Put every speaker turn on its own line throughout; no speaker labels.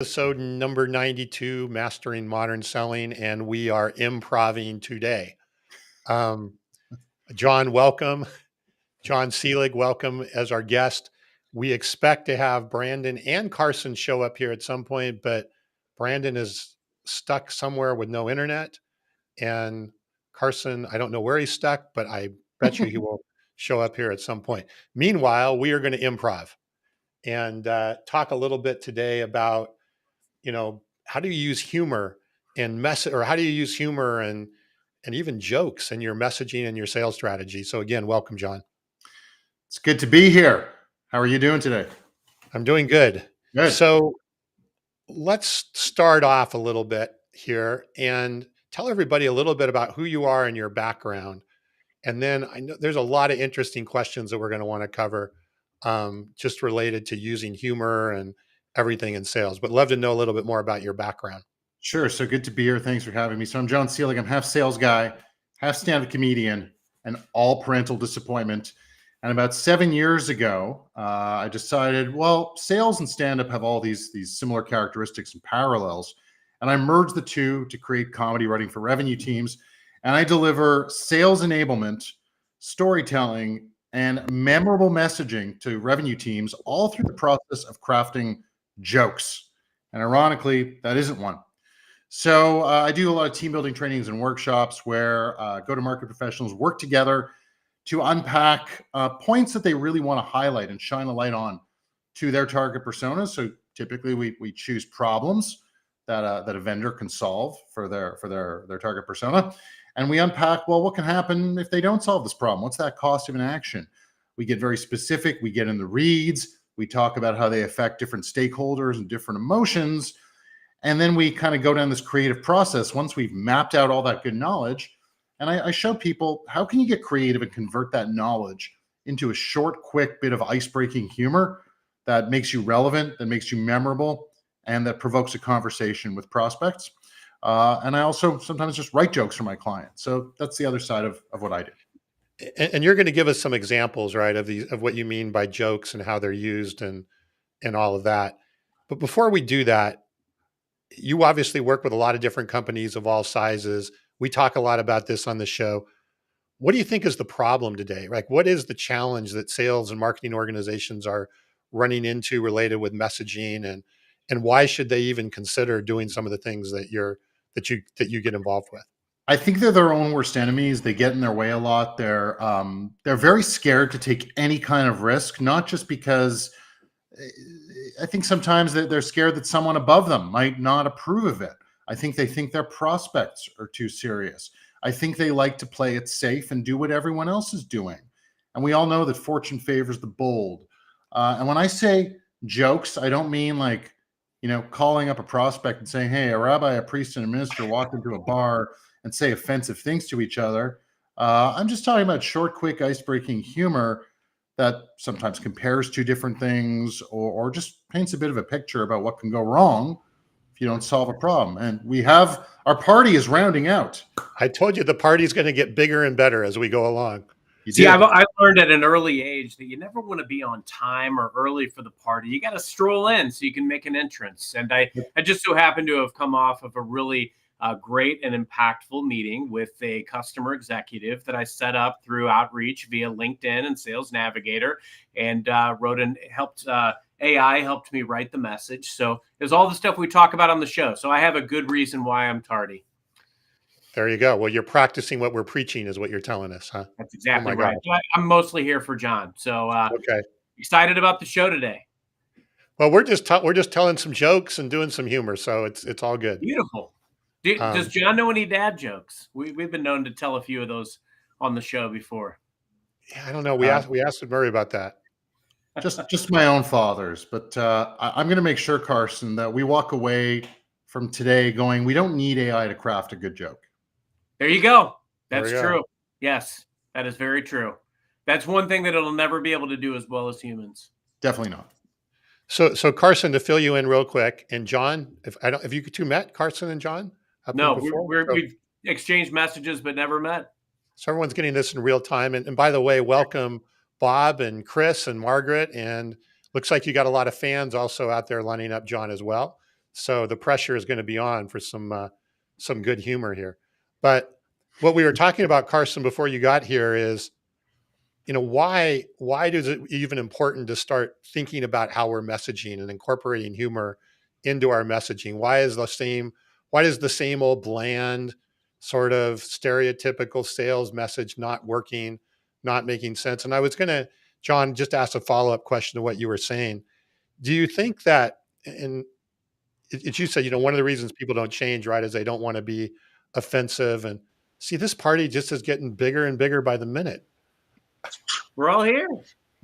Episode number 92, Mastering Modern Selling, and we are improving today. Um, Jon, welcome. Jon Selig, welcome as our guest. We expect to have Brandon and Carson show up here at some point, but Brandon is stuck somewhere with no internet. And Carson, I don't know where he's stuck, but I bet you he will show up here at some point. Meanwhile, we are going to improv and talk a little bit today about how do you use humor and or how do you use humor and even jokes in your messaging and your sales strategy? So again, welcome, Jon.
It's good to be here. How are you doing today?
I'm doing good.
Good.
So let's start off a little bit here and tell everybody a little bit about who you are and your background. And then I know there's a lot of interesting questions that we're going to want to cover, just related to using humor and everything in sales, but love to know a little bit more about your background.
Sure. So good to be here. Thanks for having me. So I'm Jon Selig. I'm half sales guy, half stand-up comedian, and all parental disappointment. And about 7 years ago, I decided, well, sales and stand-up have all these similar characteristics and parallels. And I merged the two to create comedy writing for revenue teams. And I deliver sales enablement, storytelling, and memorable messaging to revenue teams all through the process of crafting jokes. And ironically, that isn't one. So I do a lot of team building trainings and workshops where go-to-market professionals work together to unpack points that they really want to highlight and shine a light on to their target persona. So typically we choose problems that a vendor can solve for their target persona. And we unpack, well, what can happen if they don't solve this problem? What's that cost of inaction? We get very specific. We get in the reads. We talk about how they affect different stakeholders and different emotions. And then we kind of go down this creative process once we've mapped out all that good knowledge. And I show people, how can you get creative and convert that knowledge into a short, quick bit of ice-breaking humor that makes you relevant, that makes you memorable, and that provokes a conversation with prospects. And I also sometimes just write jokes for my clients. So that's the other side of what I do.
And you're going to give us some examples, right, of what you mean by jokes and how they're used and all of that. But before we do that, you obviously work with a lot of different companies of all sizes. We talk a lot about this on the show. What do you think is the problem today? Like, what is the challenge that sales and marketing organizations are running into related with messaging, and why should they even consider doing some of the things that you get involved with?
I think they're their own worst enemies. They get in their way a lot. They're very scared to take any kind of risk, not just because I think sometimes they're scared that someone above them might not approve of it. I think they think their prospects are too serious. I think they like to play it safe and do what everyone else is doing. And we all know that fortune favors the bold. And when I say jokes, I don't mean like, calling up a prospect and saying, hey, a rabbi, a priest, and a minister walk into a bar and say offensive things to each other. I'm just talking about short, quick, ice-breaking humor that sometimes compares two different things or just paints a bit of a picture about what can go wrong if you don't solve a problem. And our party is rounding out.
I told you the party's going to get bigger and better as we go along.
I learned at an early age that you never want to be on time or early for the party. You got to stroll in so you can make an entrance. And I just so happened to have come off of a really great and impactful meeting with a customer executive that I set up through outreach via LinkedIn and Sales Navigator, and AI helped me write the message. So it was all the stuff we talk about on the show. So I have a good reason why I'm tardy.
There you go. Well, you're practicing what we're preaching is what you're telling us, huh?
That's exactly right. I'm mostly here for Jon. So
okay.
Excited about the show today.
Well, we're just telling some jokes and doing some humor. So it's all good.
Beautiful. Does Jon know any dad jokes? We've been known to tell a few of those on the show before.
Yeah, I don't know. We asked Murray about that.
Just my own father's, but I'm going to make sure, Carson, that we walk away from today going, we don't need AI to craft a good joke.
There you go. That's true. Yes, that is very true. That's one thing that it'll never be able to do as well as humans.
Definitely not.
So Carson, to fill you in real quick, and Jon, if you two met, Carson and Jon?
No, we've exchanged messages but never met.
So everyone's getting this in real time. And by the way, welcome Bob and Chris and Margaret. And looks like you got a lot of fans also out there lining up Jon as well. So the pressure is going to be on for some good humor here. But what we were talking about, Carson, before you got here is, why is it even important to start thinking about how we're messaging and incorporating humor into our messaging? Why does the same old bland sort of stereotypical sales message not working, not making sense? And I was going to, Jon, just ask a follow-up question to what you were saying. Do you think that, and you said, one of the reasons people don't change, right, is they don't want to be offensive, and see, this party just is getting bigger and bigger by the minute.
We're all here.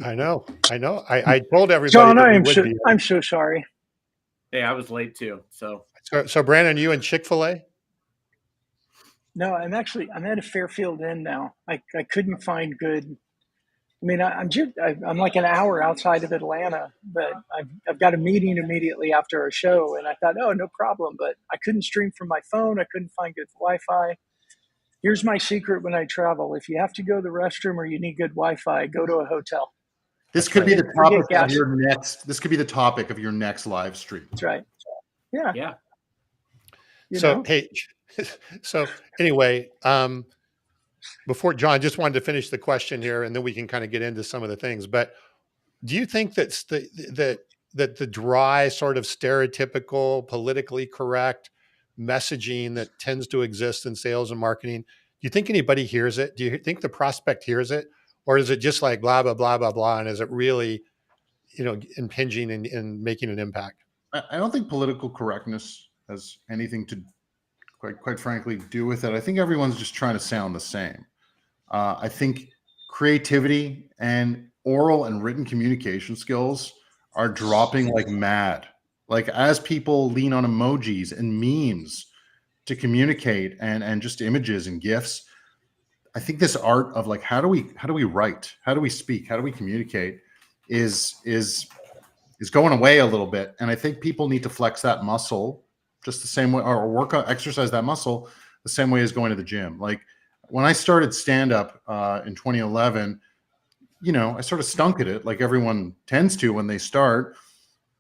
I know. I told everybody
Jon,
that we would be.
I'm so sorry.
Yeah, I was late too. So
Brandon, you in Chick-fil-A?
No, I'm at a Fairfield Inn now. I couldn't find good. I mean, I'm like an hour outside of Atlanta, but I've got a meeting immediately after our show, and I thought, oh, no problem. But I couldn't stream from my phone. I couldn't find good Wi-Fi. Here's my secret when I travel: if you have to go to the restroom or you need good Wi-Fi, go to a hotel.
This could be the topic of your next. This could be the topic of your next live stream.
That's right. Yeah.
Yeah.
Hey, so anyway, before Jon, just wanted to finish the question here, and then we can kind of get into some of the things. But do you think that the dry, sort of stereotypical, politically correct messaging that tends to exist in sales and marketing, do you think anybody hears it? Do you think the prospect hears it? Or is it just like blah, blah, blah, blah, blah? And is it really, impinging and making an impact?
I don't think political correctness has anything to, quite frankly, do with it. I think everyone's just trying to sound the same. I think creativity and oral and written communication skills are dropping like mad. Like, as people lean on emojis and memes to communicate and just images and GIFs, I think this art of like, how do we write? How do we speak? How do we communicate is going away a little bit. And I think people need to flex that muscle just the same way, or exercise that muscle the same way as going to the gym. Like, when I started stand-up in 2011, I sort of stunk at it, like everyone tends to when they start.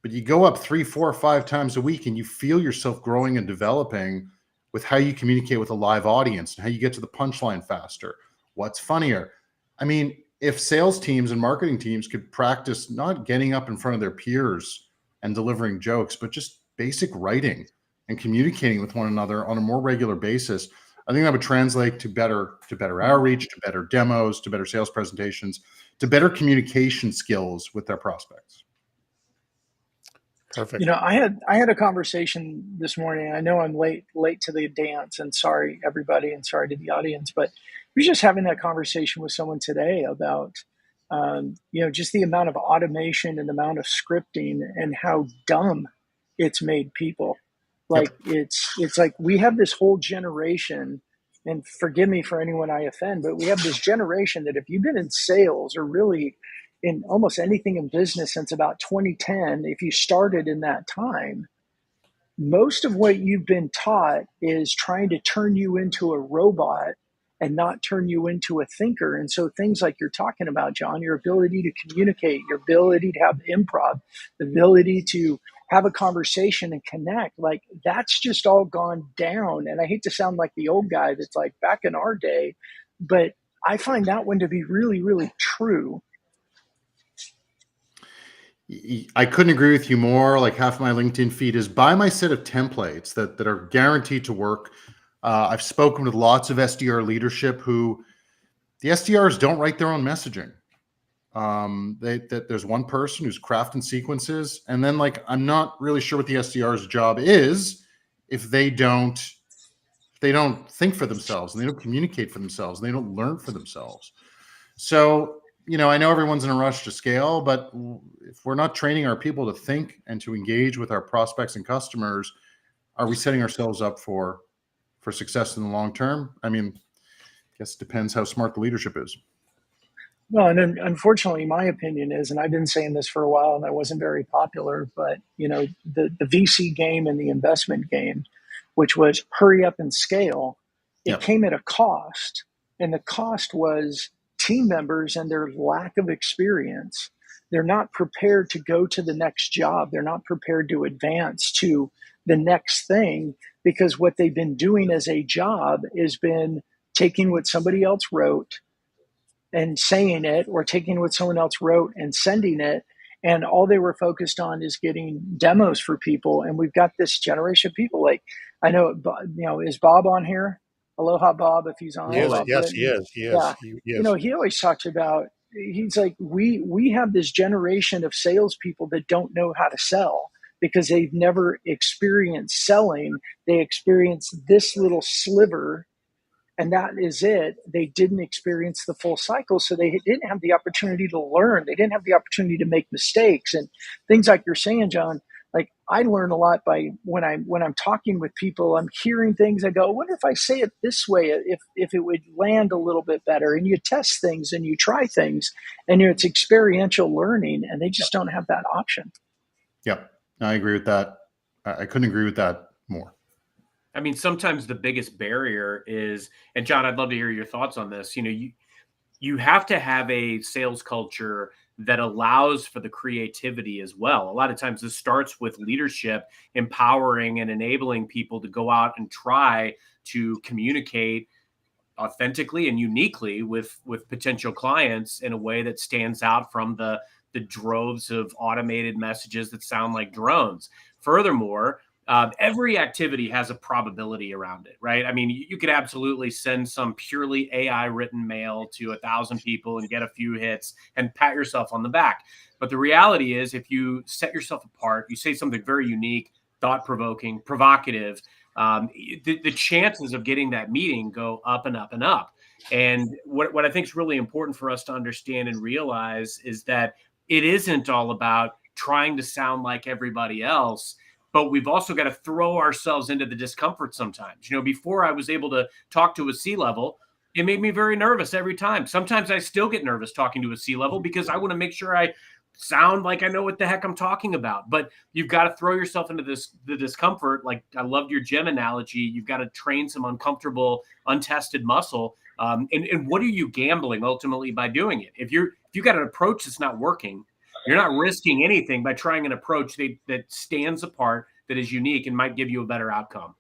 But you go up 3, 4, 5 times a week and you feel yourself growing and developing with how you communicate with a live audience and how you get to the punchline faster. What's funnier? I mean, if sales teams and marketing teams could practice not getting up in front of their peers and delivering jokes, but just basic writing and communicating with one another on a more regular basis, I think that would translate to better outreach, to better demos, to better sales presentations, to better communication skills with their prospects.
Perfect.
I had a conversation this morning. I know I'm late to the dance, and sorry everybody, and sorry to the audience, but we were just having that conversation with someone today about just the amount of automation and the amount of scripting and how dumb it's made people. Like, it's like we have this whole generation, and forgive me for anyone I offend, but we have this generation that if you've been in sales or really in almost anything in business since about 2010, if you started in that time, most of what you've been taught is trying to turn you into a robot and not turn you into a thinker. And so things like you're talking about, Jon, your ability to communicate, your ability to have improv, the ability to have a conversation and connect, like, that's just all gone down. And I hate to sound like the old guy that's like back in our day, but I find that one to be really, really true.
I couldn't agree with you more. Like, half my LinkedIn feed is buy my set of templates that are guaranteed to work. I've spoken with lots of SDR leadership who the SDRs don't write their own messaging. There's one person who's crafting sequences, and then, like, I'm not really sure what the SDR's job is if they don't think for themselves and they don't communicate for themselves and they don't learn for themselves. So, I know everyone's in a rush to scale, but if we're not training our people to think and to engage with our prospects and customers, are we setting ourselves up for success in the long term? I mean, I guess it depends how smart the leadership is.
Well, and unfortunately, my opinion is, and I've been saying this for a while, and I wasn't very popular, but the VC game and the investment game, which was hurry up and scale, it came at a cost, and the cost was team members and their lack of experience. They're not prepared to go to the next job. They're not prepared to advance to the next thing, because what they've been doing as a job has been taking what somebody else wrote and saying it, or taking what someone else wrote and sending it. And all they were focused on is getting demos for people. And we've got this generation of people. Like, I know, is Bob on here? Aloha, Bob, if he's on,
Yes,
Bob
yes, he
Britton.
is. He is.
Yeah.
He is.
He always talks about, he's like, we have this generation of salespeople that don't know how to sell because they've never experienced selling. They experienced this little sliver, and that is it. They didn't experience the full cycle, so they didn't have the opportunity to learn. They didn't have the opportunity to make mistakes and things like you're saying, John. Like, I learn a lot by when I'm talking with people. I'm hearing things. I go, I wonder if I say it this way, if it would land a little bit better. And you test things and you try things, and it's experiential learning, and they just don't have that option.
Yep, I agree with that. I couldn't agree with that more.
I mean, sometimes the biggest barrier is, and John, I'd love to hear your thoughts on this. You have to have a sales culture that allows for the creativity as well. A lot of times this starts with leadership, empowering and enabling people to go out and try to communicate authentically and uniquely with potential clients in a way that stands out from the droves of automated messages that sound like drones. Furthermore, every activity has a probability around it, right? I mean, you could absolutely send some purely AI written mail to 1,000 people and get a few hits and pat yourself on the back. But the reality is, if you set yourself apart, you say something very unique, thought-provoking, provocative, the chances of getting that meeting go up and up and up. And what I think is really important for us to understand and realize is that it isn't all about trying to sound like everybody else, but we've also got to throw ourselves into the discomfort sometimes. Before I was able to talk to a C-level, it made me very nervous every time. Sometimes I still get nervous talking to a C-level because I want to make sure I sound like I know what the heck I'm talking about. But you've got to throw yourself into the discomfort. Like, I loved your gym analogy. You've got to train some uncomfortable, untested muscle. And what are you gambling ultimately by doing it? If you got an approach that's not working, you're not risking anything by trying an approach that stands apart, that is unique, and might give you a better outcome.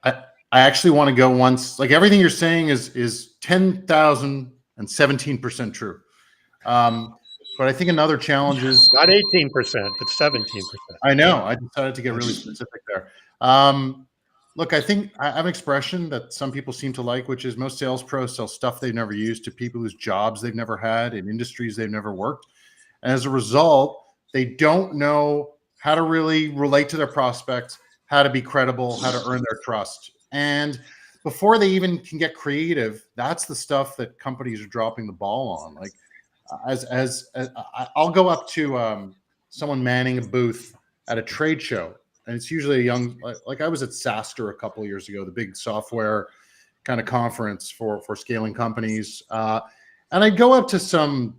I actually want to go once. Like, everything you're saying is 10,017% true. But I think another challenge is
Not 18%, but 17%.
I know. I decided to get really specific there. Look, I think I have an expression that some people seem to like, which is most sales pros sell stuff they've never used to people whose jobs they've never had in industries they've never worked. And as a result, they don't know how to really relate to their prospects, how to be credible, how to earn their trust. And before they even can get creative, that's the stuff that companies are dropping the ball on. Like, as I'll go up to someone manning a booth at a trade show, and it's usually a young, like I was at SaaStr a couple of years ago, the big software kind of conference for scaling companies, and I'd go up to some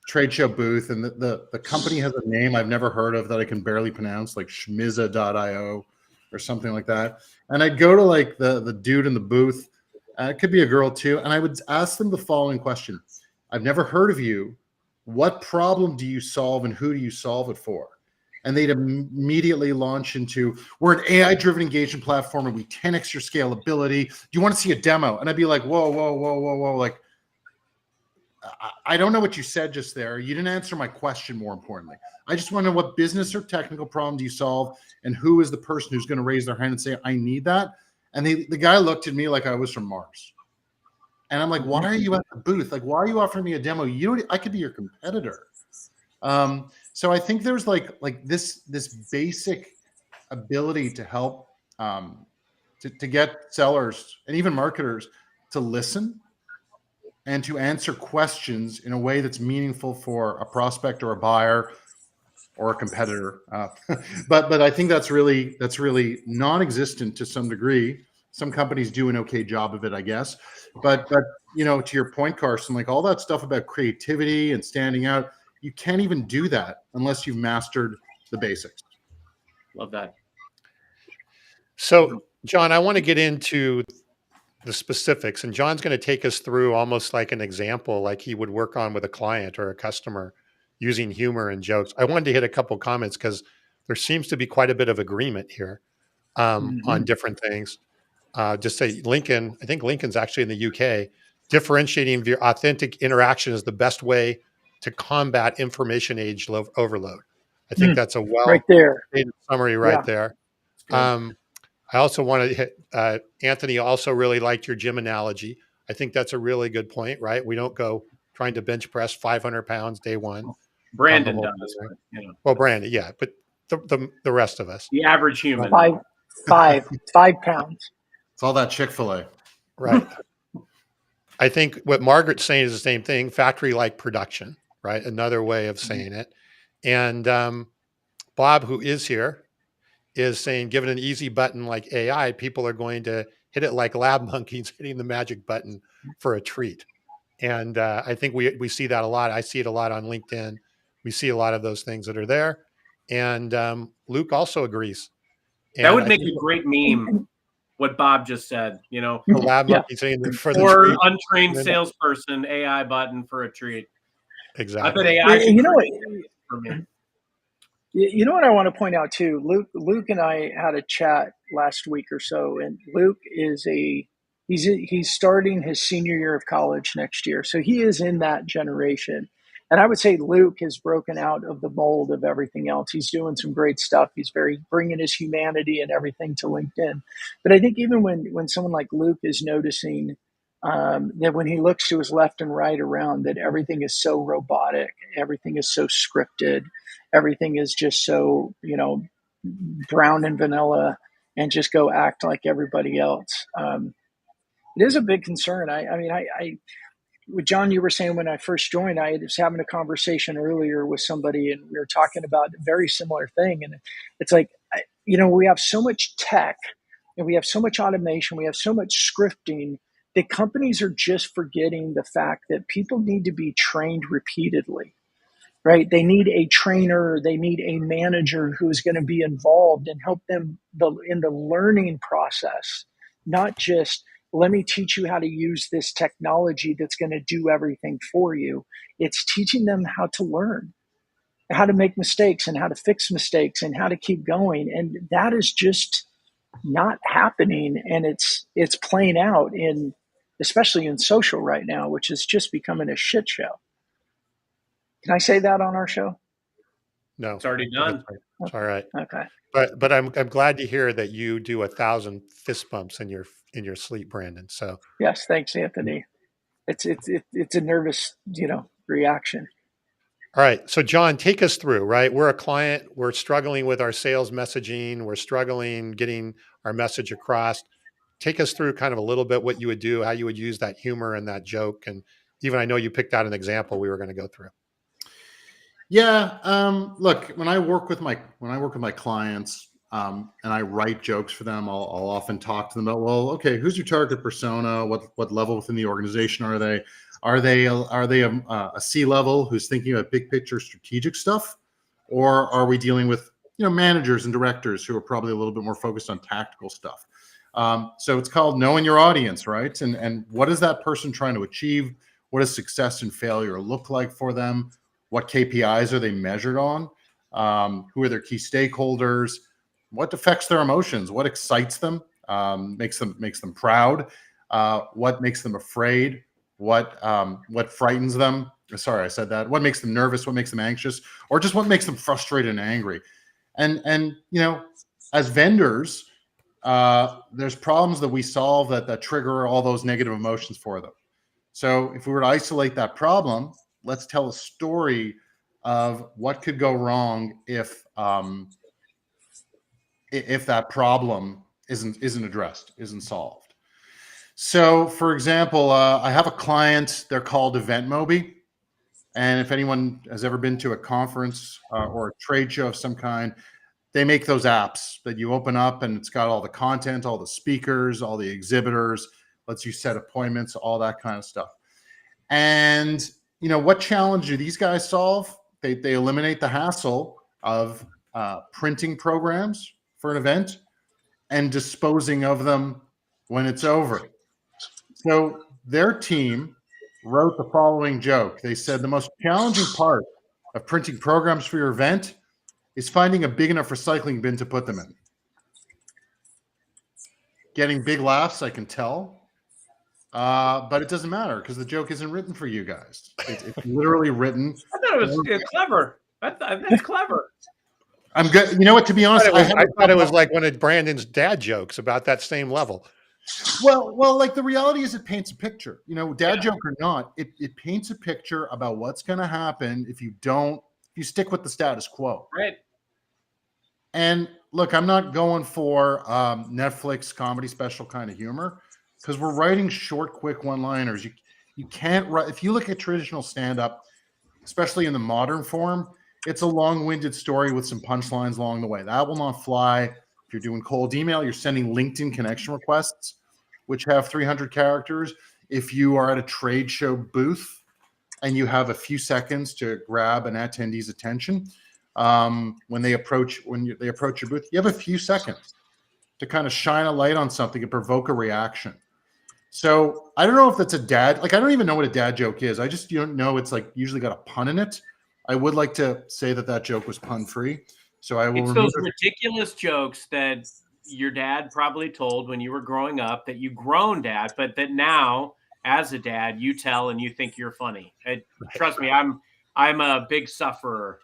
trade show booth, and the company has a name I've never heard of that I can barely pronounce, like Schmiza.io or something like that. And I'd go to like the dude in the booth, it could be a girl too, and I would ask them the following question: I've never heard of you. What problem do you solve, and who do you solve it for? And they'd immediately launch into, we're an AI-driven engagement platform and we 10x your scalability. Do you want to see a demo? And I'd be like, whoa, whoa, whoa, whoa, whoa. Like, I don't know what you said just there. You didn't answer my question, more importantly. I just want to know what business or technical problem do you solve, and who is the person who's going to raise their hand and say, I need that? And the guy looked at me like I was from Mars. And I'm like, why are you at the booth? Like, why are you offering me a demo? I could be your competitor. So I think there's like this basic ability to help to get sellers and even marketers to listen and to answer questions in a way that's meaningful for a prospect or a buyer or a competitor. But I think that's really non-existent to some degree. Some companies do an okay job of it, I guess. But to your point, Carson, like all that stuff about creativity and standing out, you can't even do that unless you've mastered the basics.
Love that.
So, John, I want to get into the specifics, and John's going to take us through almost like an example, like he would work on with a client or a customer, using humor and jokes. I wanted to hit a couple comments because there seems to be quite a bit of agreement here. on different things. Just say Lincoln, I think Lincoln's actually in the UK, differentiating via authentic interaction is the best way to combat information age overload. I think that's a
right there.
stated summary right
Yeah.
there. I also want to hit, Anthony also really liked your gym analogy. I think that's a really good point, right? We don't go trying to bench press 500 pounds day one.
Brandon does, but, you know.
Well, Brandon, yeah, but the rest of us.
The average human.
5 pounds.
It's all that Chick-fil-A.
Right. I think what Margaret's saying is the same thing, factory-like production, right? Another way of saying it. And Bob, who is here, is saying, given an easy button like AI, people are going to hit it like lab monkeys hitting the magic button for a treat. And I think we see that a lot. I see it a lot on LinkedIn. We see a lot of those things that are there. And Luke also agrees. And
that would make a great meme. What Bob just said, you know,
the lab monkey saying for the
or
treat.
untrained salesperson, AI button for a treat.
Exactly.
I bet AI
you know what?
For me.
You know what I want to point out too. Luke and I had a chat last week or so, and Luke is he's starting his senior year of college next year, so he is in that generation. And I would say Luke has broken out of the mold of everything else. He's doing some great stuff. He's bringing his humanity and everything to LinkedIn. But I think even when someone like Luke is noticing that when he looks to his left and right around, that everything is so robotic, everything is so scripted, everything is just so, you know, brown and vanilla, and just go act like everybody else. It is a big concern. I mean, with John, you were saying when I first joined, I was having a conversation earlier with somebody, and we were talking about a very similar thing. And it's like, you know, we have so much tech, and we have so much automation, we have so much scripting, that companies are just forgetting the fact that people need to be trained repeatedly, right? They need a trainer, they need a manager who's going to be involved and help them in the learning process, not just, let me teach you how to use this technology that's going to do everything for you. It's teaching them how to learn, how to make mistakes and how to fix mistakes and how to keep going. And that is just not happening. And it's playing out especially in social right now, which is just becoming a shit show. Can I say that on our show?
No,
it's already done.
It's all right.
Okay.
But I'm glad to hear that you do 1,000 fist bumps in your sleep, Brandon. So
yes, thanks, Anthony. It's a nervous, reaction.
All right. So John, take us through, right? We're a client, we're struggling with our sales messaging, we're struggling getting our message across. Take us through kind of a little bit what you would do, how you would use that humor and that joke. And even I know you picked out an example we were going to go through.
Yeah. Look, when I work with my clients, and I write jokes for them, I'll often talk to them about, well, okay, who's your target persona? What level within the organization are they? Are they a C-level who's thinking about big picture strategic stuff, or are we dealing with managers and directors who are probably a little bit more focused on tactical stuff? So it's called knowing your audience, right? And what is that person trying to achieve? What does success and failure look like for them? What KPIs are they measured on? Who are their key stakeholders? What affects their emotions? What excites them? Makes them proud? What makes them afraid? What frightens them? Sorry, I said that. What makes them nervous? What makes them anxious? Or just what makes them frustrated and angry? And as vendors, there's problems that we solve that trigger all those negative emotions for them. So if we were to isolate that problem, let's tell a story of what could go wrong if that problem isn't addressed, isn't solved. So, for example, I have a client. They're called EventMobi, and if anyone has ever been to a conference or a trade show of some kind, they make those apps that you open up, and it's got all the content, all the speakers, all the exhibitors, lets you set appointments, all that kind of stuff. And what challenge do these guys solve? They eliminate the hassle of printing programs for an event and disposing of them when it's over. So their team wrote the following joke. They said the most challenging part of printing programs for your event is finding a big enough recycling bin to put them in. getting big laughs, I can tell. But it doesn't matter because the joke isn't written for you guys. It's literally written.
I thought it was clever. That's clever.
I'm good. You know what? To be honest,
I thought it was like one of Brandon's dad jokes about that same level.
Well, like the reality is it paints a picture. You know, dad joke or not, it paints a picture about what's going to happen if you stick with the status quo.
Right.
And look, I'm not going for Netflix comedy special kind of humor because we're writing short, quick one-liners. You can't write. If you look at traditional stand-up, especially in the modern form, it's a long-winded story with some punchlines along the way. That will not fly. If you're doing cold email, you're sending LinkedIn connection requests, which have 300 characters. If you are at a trade show booth and you have a few seconds to grab an attendee's attention, when they approach your booth, you have a few seconds to kind of shine a light on something and provoke a reaction. So I don't know if that's a dad, like I don't even know what a dad joke is. I just know it's like usually got a pun in it. I would like to say that joke was pun free. So I will.
It's those ridiculous jokes that your dad probably told when you were growing up that you groaned at, but that now as a dad you tell and you think you're funny. Trust me, I'm a big sufferer.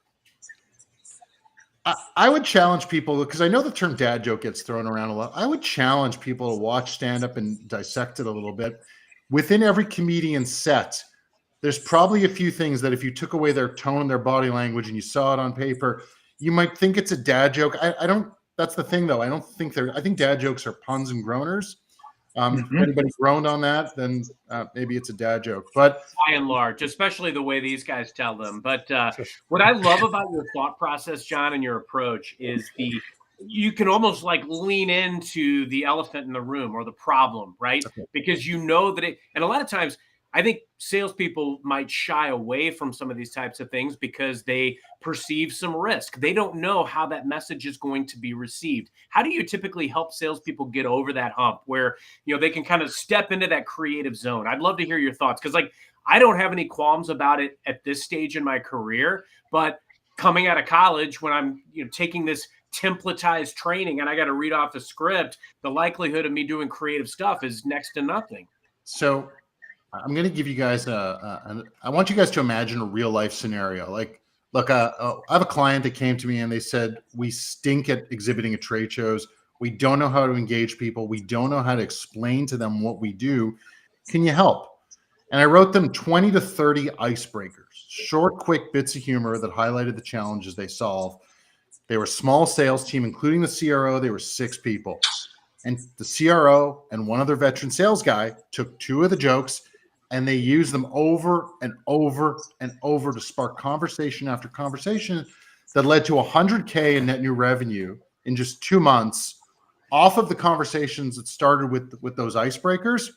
I would challenge people because I know the term dad joke gets thrown around a lot. I would challenge people to watch stand up and dissect it a little bit. Within every comedian set, there's probably a few things that if you took away their tone and their body language and you saw it on paper, you might think it's a dad joke. I don't. That's the thing, though. I don't think I think dad jokes are puns and groaners. If anybody groaned on that, then maybe it's a dad joke. But
by and large, especially the way these guys tell them. But what I love about your thought process, Jon, and your approach is you can almost like lean into the elephant in the room or the problem, right? Okay. Because you know that and a lot of times I think salespeople might shy away from some of these types of things because they perceive some risk. They don't know how that message is going to be received. How do you typically help salespeople get over that hump where, they can kind of step into that creative zone? I'd love to hear your thoughts because I don't have any qualms about it at this stage in my career, but coming out of college when I'm taking this templatized training and I got to read off the script, the likelihood of me doing creative stuff is next to nothing.
So I'm going to give you guys I want you guys to imagine a real life scenario. Like, look, I have a client that came to me and they said, we stink at exhibiting at trade shows. We don't know how to engage people. We don't know how to explain to them what we do. Can you help? And I wrote them 20 to 30 icebreakers, short, quick bits of humor that highlighted the challenges they solve. They were a small sales team, including the CRO. They were 6 people. And the CRO and one other veteran sales guy took 2 of the jokes and they used them over and over and over to spark conversation after conversation that led to $100K in net new revenue in just 2 months off of the conversations that started with those icebreakers.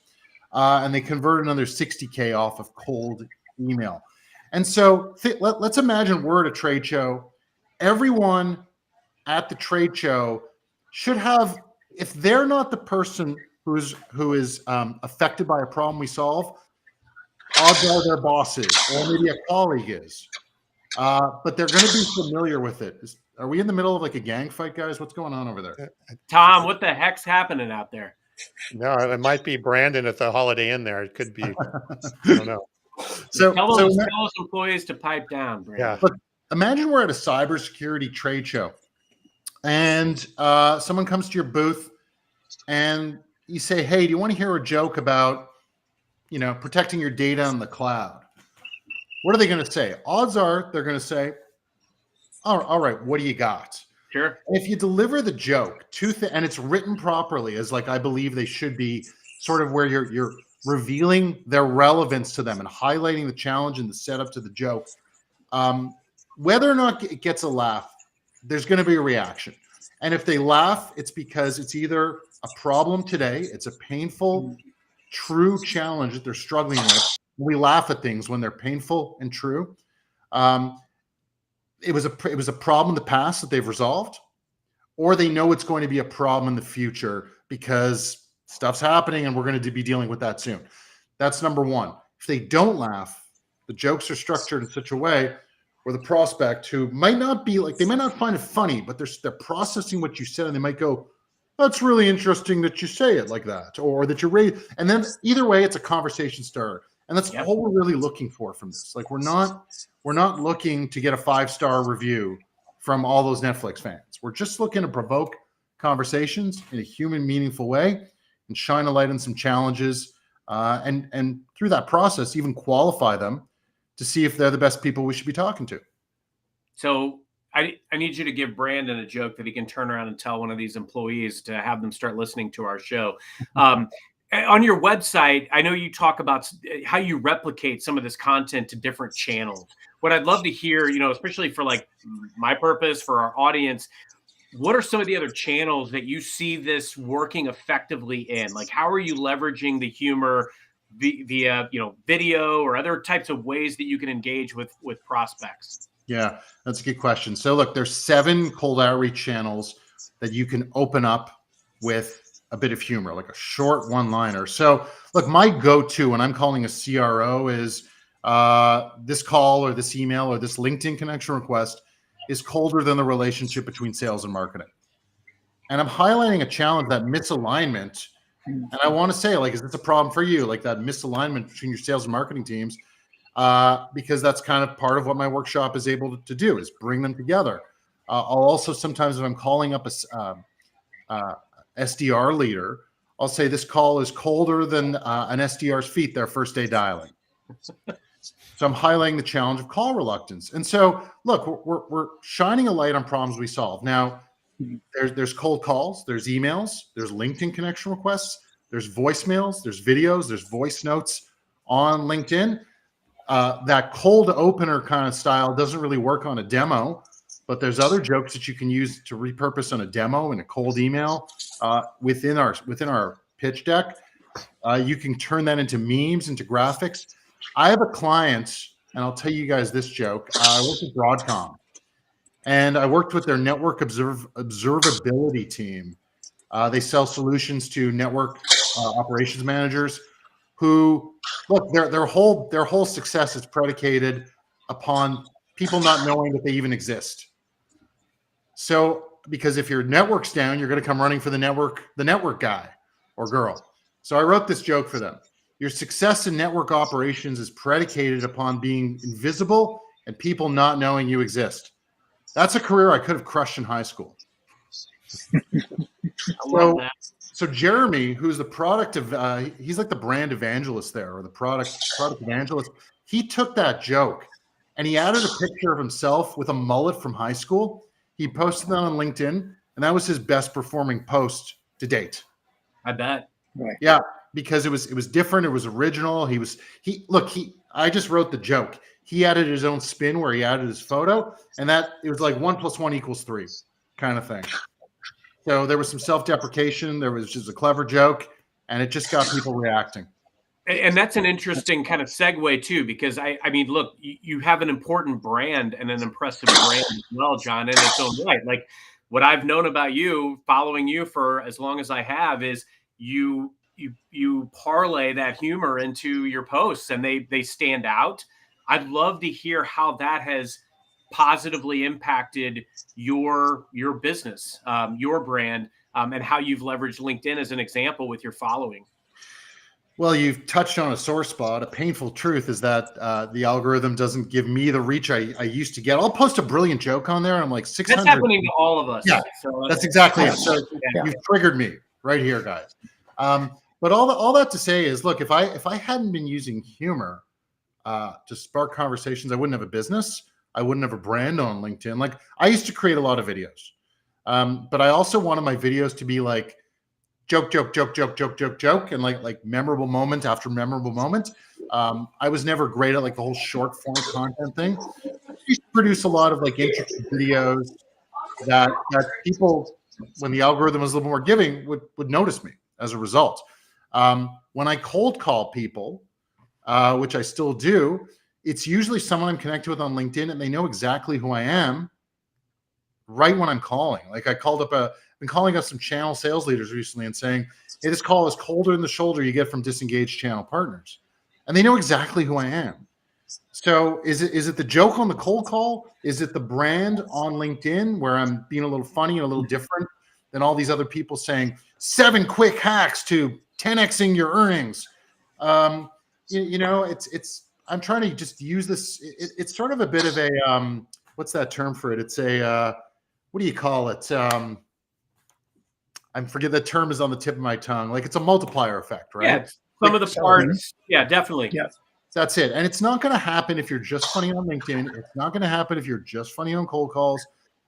And they converted another $60K off of cold email. And so let's imagine we're at a trade show. Everyone at the trade show should have, if they're not the person who is affected by a problem we solve, odds are their bosses or maybe a colleague is. But they're going to be familiar with it. Are we in the middle of like a gang fight, guys? What's going on over there?
Tom, what the heck's happening out there?
No, it might be Brandon at the Holiday Inn there. It could be. I don't know.
Tell those employees to pipe down, Brandon.
Yeah.
Look, imagine we're at a cybersecurity trade show and someone comes to your booth and you say, hey, do you want to hear a joke about protecting your data on the cloud? What are they going to say? Odds are they're going to say, all right, what do you got?
Sure.
If you deliver the joke and it's written properly, as like I believe they should be, sort of where you're revealing their relevance to them and highlighting the challenge and the setup to the joke, whether or not it gets a laugh, there's going to be a reaction. And if they laugh, it's because it's either a problem today, it's a painful, true challenge that they're struggling with. We laugh at things when they're painful and true. It was a problem in the past that they've resolved, or they know it's going to be a problem in the future because stuff's happening and we're going to be dealing with that soon. That's number one. If they don't laugh, the jokes are structured in such a way where the prospect, who might not be like, they might not find it funny, but they're processing what you said and they might go, That's really interesting that you say it like that, or that you raise. And then either way, it's a conversation starter, and that's all we're really looking for from this. Like we're not looking to get a 5-star review from all those Netflix fans. We're just looking to provoke conversations in a human, meaningful way, and shine a light on some challenges, and through that process, even qualify them to see if they're the best people we should be talking to.
So I need you to give Brandon a joke that he can turn around and tell one of these employees to have them start listening to our show. On your website, I know you talk about how you replicate some of this content to different channels. What I'd love to hear, especially for like my purpose, for our audience, what are some of the other channels that you see this working effectively in? Like, how are you leveraging the humor via, video or other types of ways that you can engage with prospects?
Yeah, that's a good question. So look, there's 7 cold outreach channels that you can open up with a bit of humor, like a short one-liner. So look, my go-to when I'm calling a CRO is this call or this email or this LinkedIn connection request is colder than the relationship between sales and marketing. And I'm highlighting a challenge, that misalignment. And I want to say, like, is this a problem for you? Like that misalignment between your sales and marketing teams, because that's kind of part of what my workshop is able to do, is bring them together. I'll also sometimes, if I'm calling up a SDR leader, I'll say this call is colder than an SDR's feet their first day dialing. So I'm highlighting the challenge of call reluctance. And so, look, we're shining a light on problems we solve. Now, there's cold calls, there's emails, there's LinkedIn connection requests, there's voicemails, there's videos, there's voice notes on LinkedIn. That cold opener kind of style doesn't really work on a demo, but there's other jokes that you can use to repurpose on a demo in a cold email within our pitch deck. You can turn that into memes, into graphics. I have a client, and I'll tell you guys this joke. I worked with Broadcom, and I worked with their network observability team. They sell solutions to network operations managers who, look, their whole success is predicated upon people not knowing that they even exist. So, because if your network's down, you're going to come running for the network guy or girl. So I wrote this joke for them. Your success in network operations is predicated upon being invisible and people not knowing you exist. That's a career I could have crushed in high school. So Jeremy, who's the product of, he's like the brand evangelist there, or the product evangelist. He took that joke and he added a picture of himself with a mullet from high school. He posted that on LinkedIn, and that was his best performing post to date.
I bet.
Right.
Yeah, because it was different. It was original. I just wrote the joke. He added his own spin where he added his photo, and that it was like 1 + 1 = 3 kind of thing. So there was some self-deprecation. There was just a clever joke, and it just got people reacting.
And that's an interesting kind of segue too, because I mean, look, you have an important brand and an impressive brand as well, Jon, in its own right. Like what I've known about you, following you for as long as I have, is you parlay that humor into your posts, and they stand out. I'd love to hear how that has positively impacted your business, your brand, and how you've leveraged LinkedIn as an example with your following.
Well, you've touched on a sore spot. A painful truth is that the algorithm doesn't give me the reach I used to get. I'll post a brilliant joke on there, and I'm like 600.
That's happening to all of us.
Yeah,
so
that's exactly it. So
Yeah.
you've triggered me right here, guys. But all that to say is, look, if I hadn't been using humor to spark conversations, I wouldn't have a business. I wouldn't have a brand on LinkedIn. Like I used to create a lot of videos, but I also wanted my videos to be like joke, and like memorable moment after memorable moment. I was never great at like the whole short form content thing. I used to produce a lot of like interesting videos that people, when the algorithm was a little more giving, would notice me as a result. When I cold call people, which I still do, it's usually someone I'm connected with on LinkedIn, and they know exactly who I am right when I'm calling. Like I been calling up some channel sales leaders recently and saying, hey, this call is colder than the shoulder you get from disengaged channel partners. And they know exactly who I am. So is it the joke on the cold call? Is it the brand on LinkedIn where I'm being a little funny and a little different than all these other people saying 7 quick hacks to 10xing your earnings. I'm trying to just use this. It's sort of a bit of a, what's that term for it? It's a, what do you call it? I forget, the term is on the tip of my tongue. Like, it's a multiplier effect, right?
Yeah, some of the parts. Yeah, definitely.
Yeah.
That's it. And it's not going to happen if you're just funny on LinkedIn. It's not going to happen if you're just funny on cold calls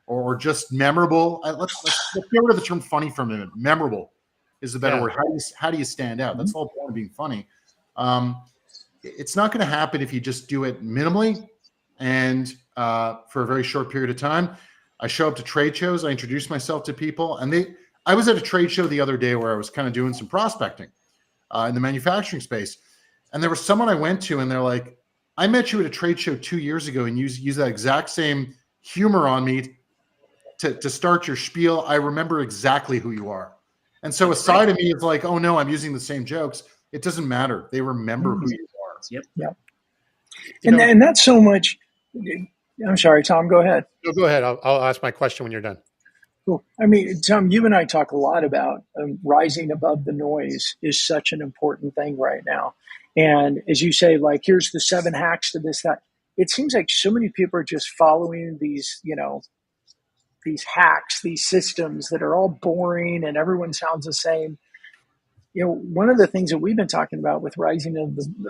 or just memorable. Let's get rid of the term funny for a minute. Memorable is the better word. How do you stand out? That's the whole point of being funny. It's not going to happen if you just do it minimally and for a very short period of time. I show up to trade shows. I introduce myself to people. And I was at a trade show the other day where I was kind of doing some prospecting in the manufacturing space. And there was someone I went to, and they're like, I met you at a trade show 2 years ago and use that exact same humor on me to start your spiel. I remember exactly who you are. And so a side of me is like, oh no, I'm using the same jokes. It doesn't matter. They remember who you are.
Yep.
Yeah. And that's so much. I'm sorry, Tom, go ahead.
No, go ahead. I'll ask my question when you're done.
Cool. I mean, Tom, you and I talk a lot about rising above the noise is such an important thing right now. And as you say, like, here's the 7 hacks to this, that. It seems like so many people are just following these, these hacks, these systems that are all boring and everyone sounds the same. One of the things that we've been talking about with rising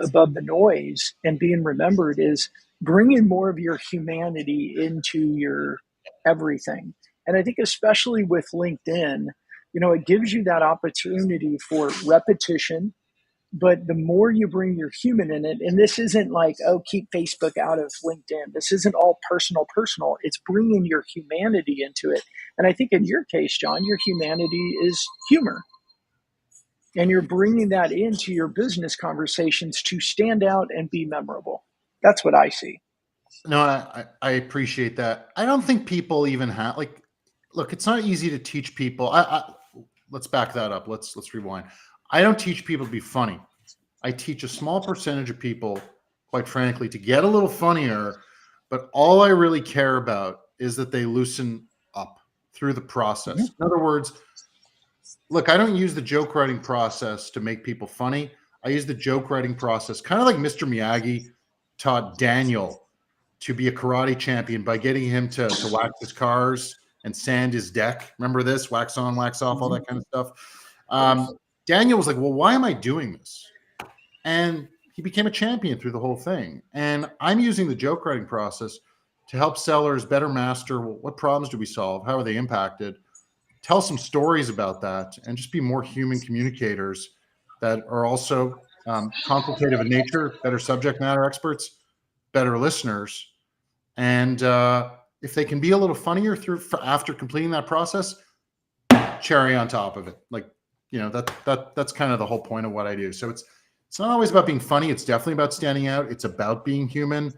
above the noise and being remembered is bringing more of your humanity into your everything. And I think especially with LinkedIn, it gives you that opportunity for repetition. But the more you bring your human in it, and this isn't like, oh, keep Facebook out of LinkedIn. This isn't all personal. It's bringing your humanity into it. And I think in your case, Jon, your humanity is humor. And you're bringing that into your business conversations to stand out and be memorable. That's what I see.
No, I appreciate that. I don't think people even have, like, look, it's not easy to teach people. Let's back that up. Let's rewind. I don't teach people to be funny. I teach a small percentage of people, quite frankly, to get a little funnier. But all I really care about is that they loosen up through the process. In other words, look, I don't use the joke writing process to make people funny. I use the joke writing process kind of like Mr. Miyagi taught Daniel to be a karate champion by getting him to wax his cars and sand his deck. Remember this? Wax on, wax off, all that kind of stuff. Daniel was like, well, why am I doing this? And he became a champion through the whole thing. And I'm using the joke writing process to help sellers better master, well, what problems do we solve? How are they impacted? Tell some stories about that and just be more human communicators that are also consultative in nature, better subject matter experts, better listeners. And if they can be a little funnier after completing that process, cherry on top of it. Like, that's kind of the whole point of what I do. So it's not always about being funny. It's definitely about standing out. It's about being human.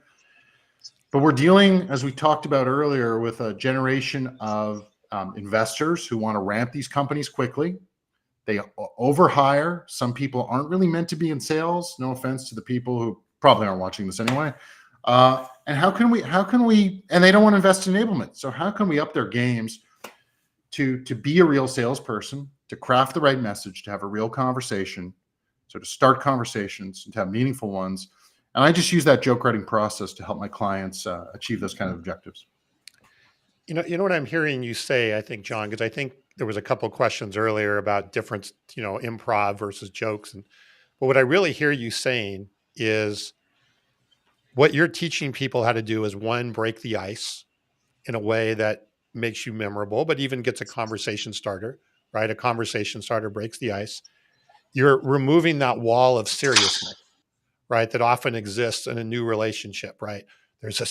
But we're dealing, as we talked about earlier, with a generation of investors who want to ramp these companies quickly. They overhire. Some people aren't really meant to be in sales. No offense to the people who probably aren't watching this anyway. And how can we, and they don't want to invest in enablement. So how can we up their games to be a real salesperson, to craft the right message, to have a real conversation, so to start conversations and to have meaningful ones. And I just use that joke writing process to help my clients achieve those kind of objectives.
You know what I'm hearing you say, I think, Jon, because I think there was a couple of questions earlier about difference, improv versus jokes. But what I really hear you saying is what you're teaching people how to do is, one, break the ice in a way that makes you memorable, but even gets a conversation starter, right? A conversation starter breaks the ice. You're removing that wall of seriousness, right? That often exists in a new relationship, right? There's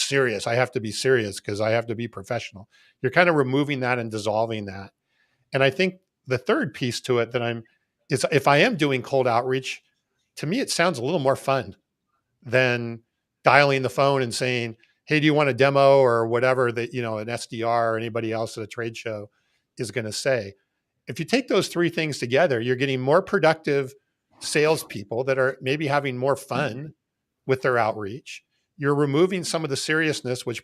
I have to be serious because I have to be professional. You're kind of removing that and dissolving that. And I think the third piece to it is if I am doing cold outreach, to me, it sounds a little more fun than dialing the phone and saying, hey, do you want a demo or whatever that, an SDR or anybody else at a trade show is going to say. If you take those three things together, you're getting more productive salespeople that are maybe having more fun with their outreach. You're removing some of the seriousness, which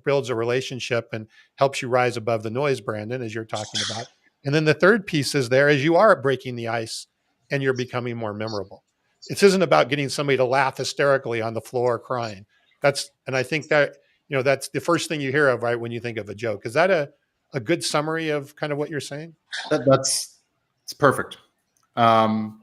builds a relationship and helps you rise above the noise, Brandon, as you're talking about. And then the third piece is there as you are breaking the ice and you're becoming more memorable. It isn't about getting somebody to laugh hysterically on the floor crying. And I think that, that's the first thing you hear of, right, when you think of a joke. Is that a good summary of kind of what you're saying?
It's perfect. And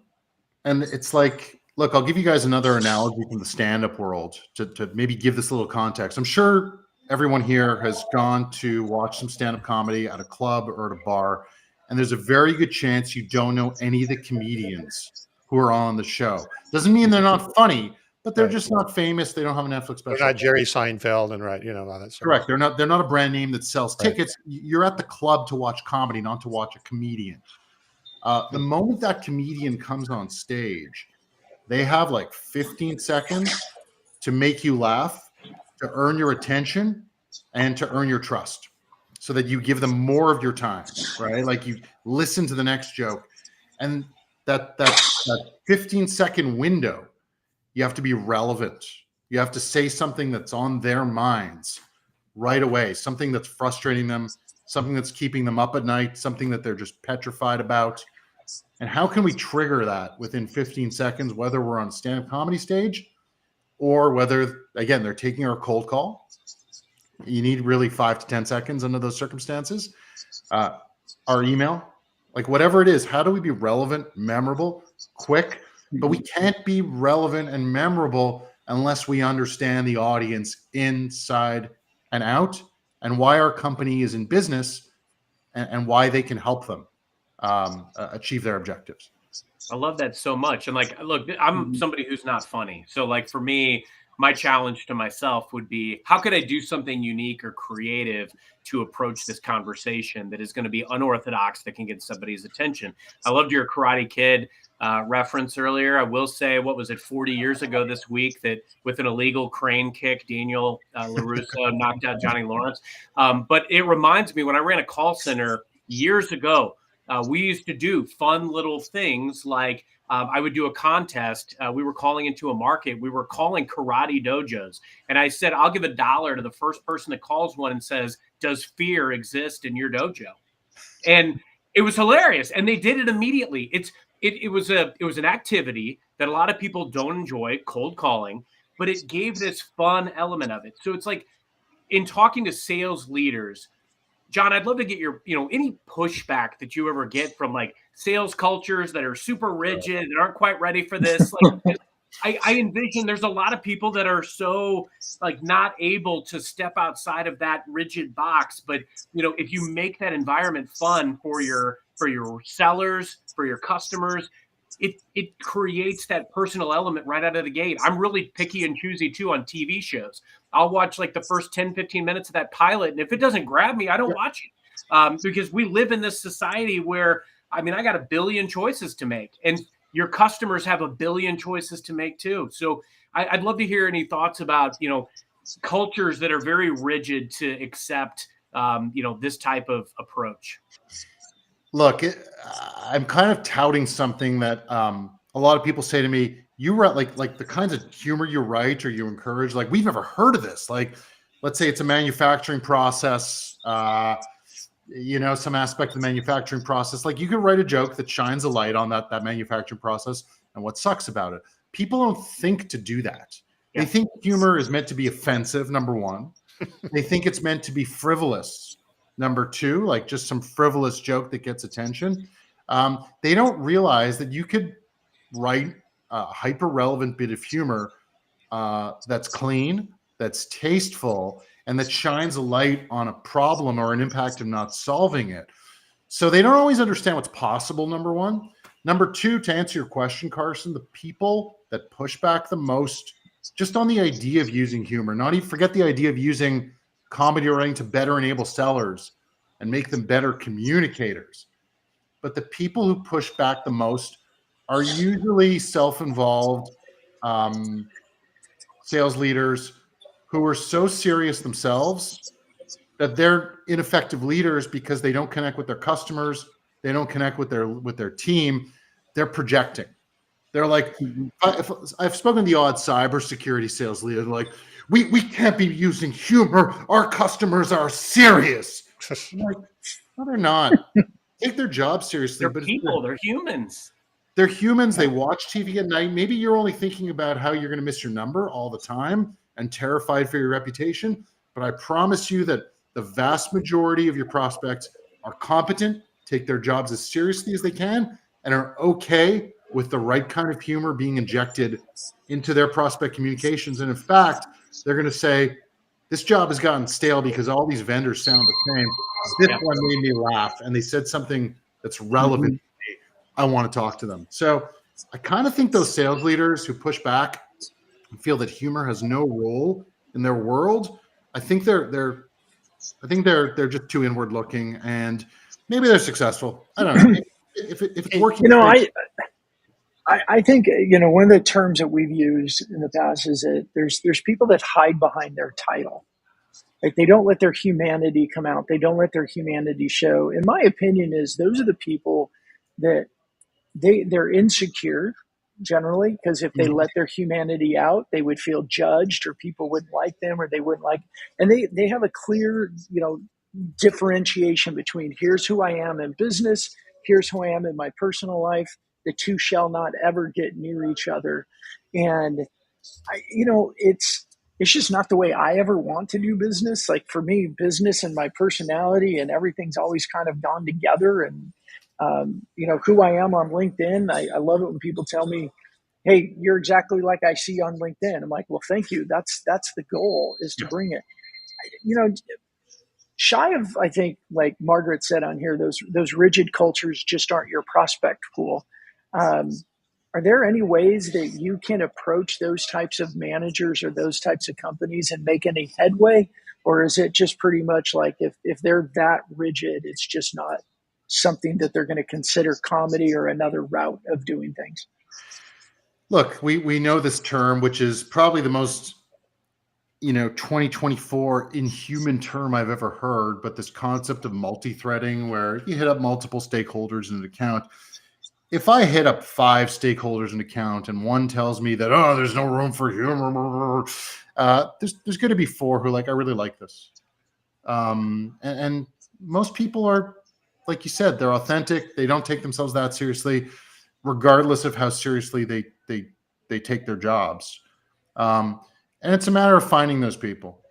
it's like, look, I'll give you guys another analogy from the stand-up world to maybe give this a little context. I'm sure everyone here has gone to watch some stand-up comedy at a club or at a bar, and there's a very good chance you don't know any of the comedians who are on the show. Doesn't mean they're not funny, but they're just not famous. They don't have a Netflix special.
They're not Jerry Seinfeld and all that stuff.
Correct. They're not a brand name that sells tickets. You're at the club to watch comedy, not to watch a comedian. The moment that comedian comes on stage, they have like 15 seconds to make you laugh, to earn your attention, and to earn your trust, so that you give them more of your time, right? Like you listen to the next joke, and that 15-second window, you have to be relevant. You have to say something that's on their minds right away, something that's frustrating them, something that's keeping them up at night, something that they're just petrified about. And how can we trigger that within 15 seconds, whether we're on a stand-up comedy stage or whether, again, they're taking our cold call? You need really 5 to 10 seconds under those circumstances. Our email, like whatever it is, how do we be relevant, memorable, quick? But we can't be relevant and memorable unless we understand the audience inside and out, and why our company is in business, and why they can help them achieve their objectives.
I love that so much. And like, look, I'm somebody who's not funny. So like for me, my challenge to myself would be, how could I do something unique or creative to approach this conversation that is going to be unorthodox, that can get somebody's attention? I loved your Karate Kid reference earlier. I will say, what was it, 40 years ago this week, that with an illegal crane kick, Daniel LaRusso knocked out Johnny Lawrence. But it reminds me, when I ran a call center years ago, we used to do fun little things like I would do a contest. We were calling into a market. We were calling karate dojos. And I said, I'll give $1 to the first person that calls one and says, does fear exist in your dojo? And it was hilarious. And they did it immediately. It was an activity that a lot of people don't enjoy, cold calling, but it gave this fun element of it. So it's like, in talking to sales leaders, Jon, I'd love to get your, any pushback that you ever get from like sales cultures that are super rigid and aren't quite ready for this. Like, I envision there's a lot of people that are so like not able to step outside of that rigid box. But if you make that environment fun for your sellers, for your customers, it creates that personal element right out of the gate. I'm really picky and choosy too on TV shows. I'll watch like the first 10, 15 minutes of that pilot. And if it doesn't grab me, I don't watch it. Because we live in this society where, I got 1 billion choices to make, and your customers have 1 billion choices to make too. So I'd love to hear any thoughts about, cultures that are very rigid to accept, this type of approach.
Look, I'm kind of touting something that a lot of people say to me, you write like the kinds of humor you write or you encourage, like we've never heard of this. Like, let's say it's a manufacturing process, some aspect of the manufacturing process. Like you could write a joke that shines a light on that manufacturing process and what sucks about it. People don't think to do that. Yeah. They think humor is meant to be offensive, number one. They think it's meant to be frivolous, number two, like just some frivolous joke that gets attention. They don't realize that you could write a hyper-relevant bit of humor that's clean, that's tasteful, and that shines a light on a problem or an impact of not solving it. So they don't always understand what's possible, number one. Number two, to answer your question, Carson, the people that push back the most just on the idea of using humor, not even forget the idea of using comedy writing to better enable sellers and make them better communicators. But the people who push back the most are usually self-involved sales leaders who are so serious themselves that they're ineffective leaders because they don't connect with their customers. They don't connect with their team. They're projecting. They're like, I've spoken to the odd cybersecurity sales leader. They're like, we can't be using humor. Our customers are serious. I'm like, no, they're not. take their job seriously,
They're
but
people. They're humans.
they're humans. They watch TV at night. Maybe you're only thinking about how you're going to miss your number all the time and terrified for your reputation. But I promise you that the vast majority of your prospects are competent, take their jobs as seriously as they can, and are okay with the right kind of humor being injected into their prospect communications. And in fact, they're going to say, this job has gotten stale because all these vendors sound the same. This one made me laugh, and they said something that's relevant to me. I want to talk to them. So I kind of think those sales leaders who push back and feel that humor has no role in their world, I think they're just too inward looking, and maybe they're successful. I don't know. If it's working,
You know, I think, one of the terms that we've used in the past is that there's people that hide behind their title. Like, they don't let their humanity come out. They don't let their humanity show. In my opinion, is those are the people that they're insecure generally, because if they let their humanity out, they would feel judged, or people wouldn't like them, or they wouldn't like, and they have a clear, differentiation between here's who I am in business, here's who I am in my personal life. The two shall not ever get near each other. And it's just not the way I ever want to do business. Like, for me, business and my personality and everything's always kind of gone together. And who I am on LinkedIn, I love it when people tell me, hey, you're exactly like I see on LinkedIn. I'm like, well, thank you. That's the goal, is to bring it. Shy of, I think, like Margaret said on here, those rigid cultures just aren't your prospect pool. Are there any ways that you can approach those types of managers or those types of companies and make any headway? Or is it just pretty much like, if they're that rigid, it's just not something that they're going to consider comedy or another route of doing things?
Look, we know this term, which is probably the most 2024 inhuman term I've ever heard, but this concept of multi-threading, where you hit up multiple stakeholders in an account. If I hit up 5 stakeholders in an account and one tells me that, oh, there's no room for humor, there's going to be 4 who are like, I really like this. And most people are, like you said, they're authentic. They don't take themselves that seriously, regardless of how seriously they take their jobs. And it's a matter of finding those people.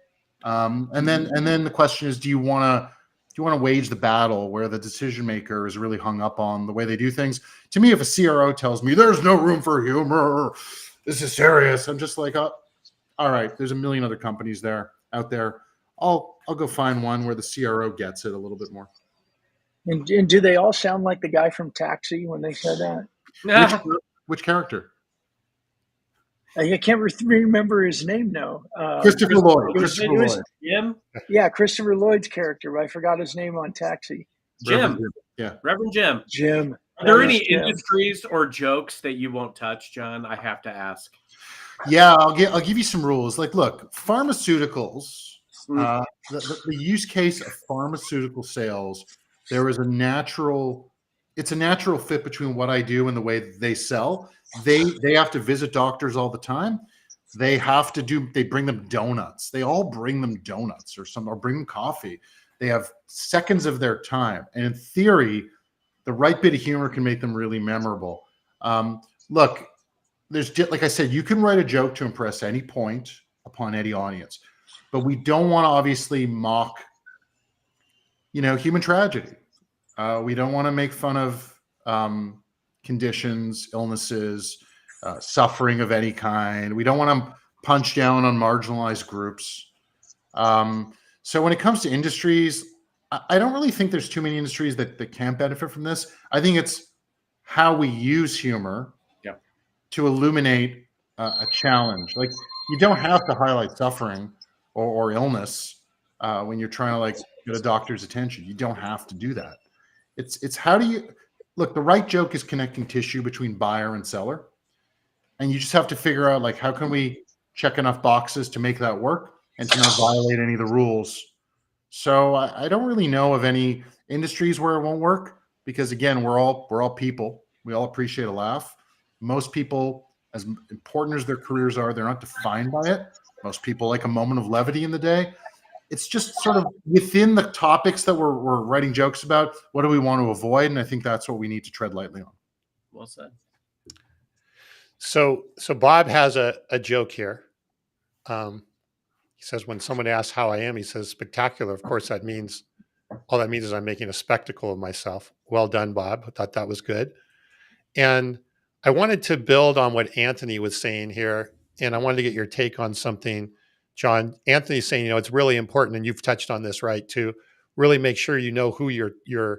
And then the question is, do you want to wage the battle where the decision maker is really hung up on the way they do things? To me, if a CRO tells me there's no room for humor, this is serious, I'm just like, oh, all right, there's a million other companies out there. I'll go find one where the CRO gets it a little bit more.
And do they all sound like the guy from Taxi when they said that?
Which character?
I can't remember his name now.
Christopher Lloyd.
Jim?
Yeah, Christopher Lloyd's character, but I forgot his name on Taxi.
Jim. Reverend Jim.
Jim.
Are there any industries or jokes that you won't touch, John? I have to ask.
Yeah, I'll give you some rules. Like, look, pharmaceuticals, the use case of pharmaceutical sales, there is a natural fit between what I do and the way they sell. They have to visit doctors all the time. They bring them donuts. They all bring them donuts or bring them coffee. They have seconds of their time. And in theory, the right bit of humor can make them really memorable. Look, like I said, you can write a joke to impress any point upon any audience, but we don't want to obviously mock, human tragedy. We don't want to make fun of conditions, illnesses, suffering of any kind. We don't want to punch down on marginalized groups. So when it comes to industries, I don't really think there's too many industries that can't benefit from this. I think it's how we use humor to illuminate a challenge. Like, you don't have to highlight suffering or illness when you're trying to get a doctor's attention. You don't have to do that. It's how do you look? The right joke is connecting tissue between buyer and seller, and you just have to figure out how can we check enough boxes to make that work and to not violate any of the rules. So I don't really know of any industries where it won't work, because again, we're all people. We all appreciate a laugh. Most people, as important as their careers are, they're not defined by it. Most people like a moment of levity in the day. it's just sort of within the topics that we're writing jokes about. What do we want to avoid? And I think that's what we need to tread lightly on.
Well said.
So Bob has a joke here. He says, when someone asks how I am, he says, spectacular. Of course, all that means is I'm making a spectacle of myself. Well done, Bob. I thought that was good. And I wanted to build on what Anthony was saying here. And I wanted to get your take on something, Jon. Anthony's saying, it's really important, and you've touched on this, right, to really make sure you know who your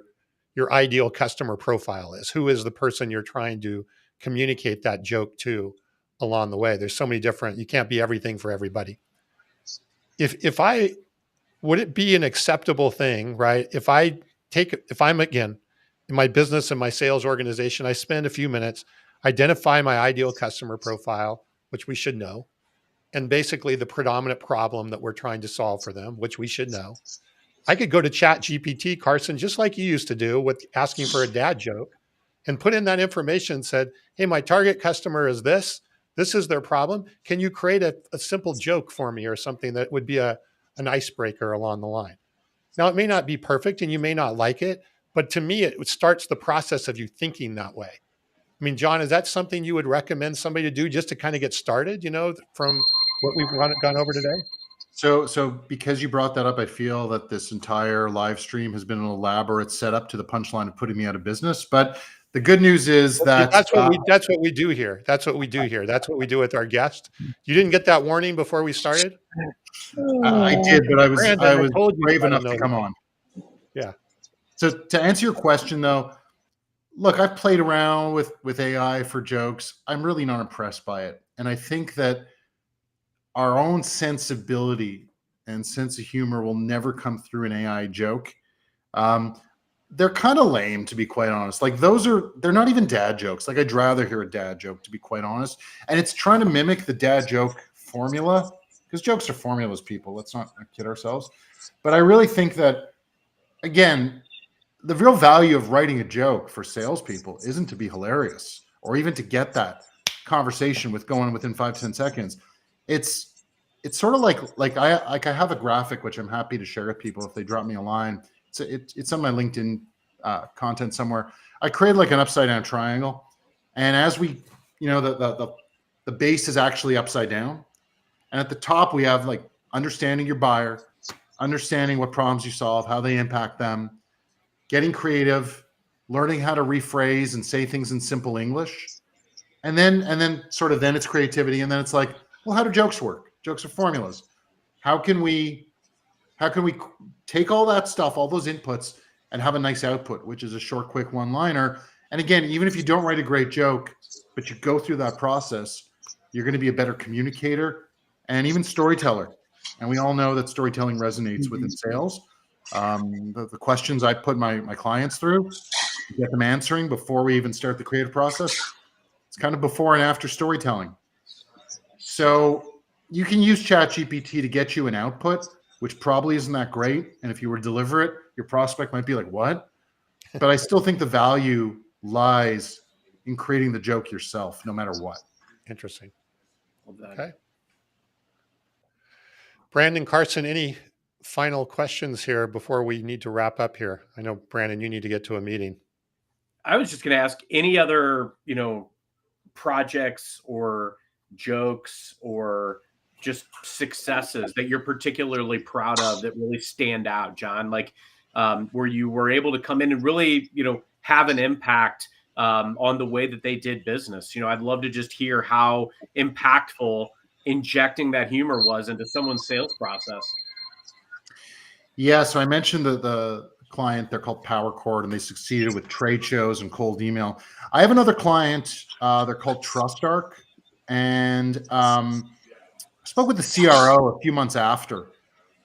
ideal customer profile is. Who is the person you're trying to communicate that joke to along the way? There's so many different, you can't be everything for everybody. Would it be an acceptable thing, right? If I'm again in my business and my sales organization, I spend a few minutes, identify my ideal customer profile, which we should know, and basically the predominant problem that we're trying to solve for them, which we should know. I could go to Chat GPT, Carson, just like you used to do with asking for a dad joke, and put in that information and said, hey, my target customer is this. This is their problem. Can you create a simple joke for me or something that would be an icebreaker along the line? Now, it may not be perfect and you may not like it, but to me, it starts the process of you thinking that way. I mean, Jon, is that something you would recommend somebody to do just to kind of get started, from what we've gone over today?
So because you brought that up, I feel that this entire live stream has been an elaborate setup to the punchline of putting me out of business. But the good news is that
that's what we do here. That's what we do here. That's what we do with our guest. You didn't get that warning before we started?
I did, but I was
told you
brave enough to come on.
Yeah.
So to answer your question, though, look, I've played around with AI for jokes. I'm really not impressed by it. And I think that our own sensibility and sense of humor will never come through an AI joke. They're kind of lame, to be quite honest. Like they're not even dad jokes. Like I'd rather hear a dad joke, to be quite honest. And it's trying to mimic the dad joke formula, because jokes are formulas, people. Let's not kid ourselves. But I really think that, again, the real value of writing a joke for salespeople isn't to be hilarious or even to get that conversation going within 5-10 seconds. It's sort of like I have a graphic which I'm happy to share with people if they drop me a line. It's on my LinkedIn content somewhere. I created like an upside down triangle, and as we, the base is actually upside down, and at the top we have like understanding your buyer, understanding what problems you solve, how they impact them, getting creative, learning how to rephrase and say things in simple English, and then sort of then it's creativity, and then it's like, well, how do jokes work? Jokes are formulas. How can we take all that stuff, all those inputs, and have a nice output, which is a short, quick one-liner? And again, even if you don't write a great joke, but you go through that process, you're going to be a better communicator and even storyteller. And we all know that storytelling resonates within sales. The questions I put my clients through, get them answering before we even start the creative process, it's kind of before and after storytelling. So you can use ChatGPT to get you an output, which probably isn't that great. And if you were to deliver it, your prospect might be like, what? But I still think the value lies in creating the joke yourself, no matter what.
Interesting. Okay. Brandon, Carson, any final questions here before we need to wrap up here? I know, Brandon, you need to get to a meeting.
I was just going to ask any other, projects or jokes or just successes that you're particularly proud of that really stand out, Jon, like where you were able to come in and really, have an impact on the way that they did business. I'd love to just hear how impactful injecting that humor was into someone's sales process.
Yeah. So I mentioned the client, they're called PowerCord, and they succeeded with trade shows and cold email. I have another client, they're called TrustArc. And I spoke with the CRO a few months after.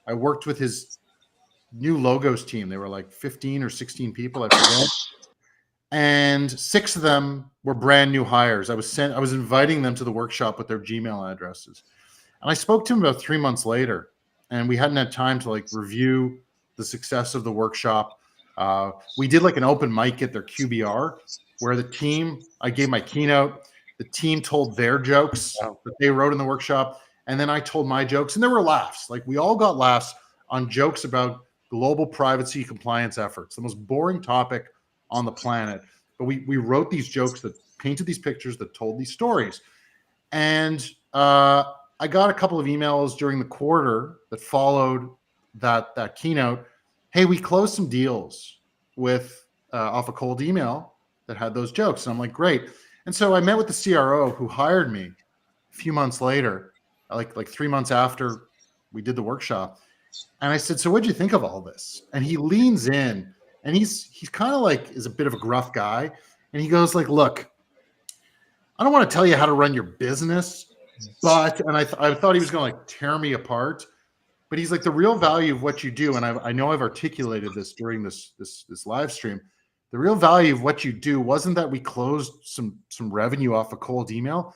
I worked with his new logos team. They were like 15 or 16 people, I forget. And 6 of them were brand new hires. I was inviting them to the workshop with their Gmail addresses. And I spoke to them about 3 months later, and we hadn't had time to like review the success of the workshop. We did like an open mic at their QBR where I gave my keynote. The team told their jokes that they wrote in the workshop, and then I told my jokes, and there were laughs. Like we all got laughs on jokes about global privacy compliance efforts, the most boring topic on the planet. But we wrote these jokes that painted these pictures that told these stories. And I got a couple of emails during the quarter that followed that keynote. Hey, we closed some deals with off a cold email that had those jokes. And I'm like, great. And so I met with the CRO who hired me a few months later, like 3 months after we did the workshop. And I said, so what'd you think of all this? And he leans in, and he's kind of like is a bit of a gruff guy. And he goes like, look, I don't want to tell you how to run your business, but, and I thought he was going to like tear me apart, but he's like, the real value of what you do. And I know I've articulated this during this live stream. The real value of what you do wasn't that we closed some revenue off a cold email.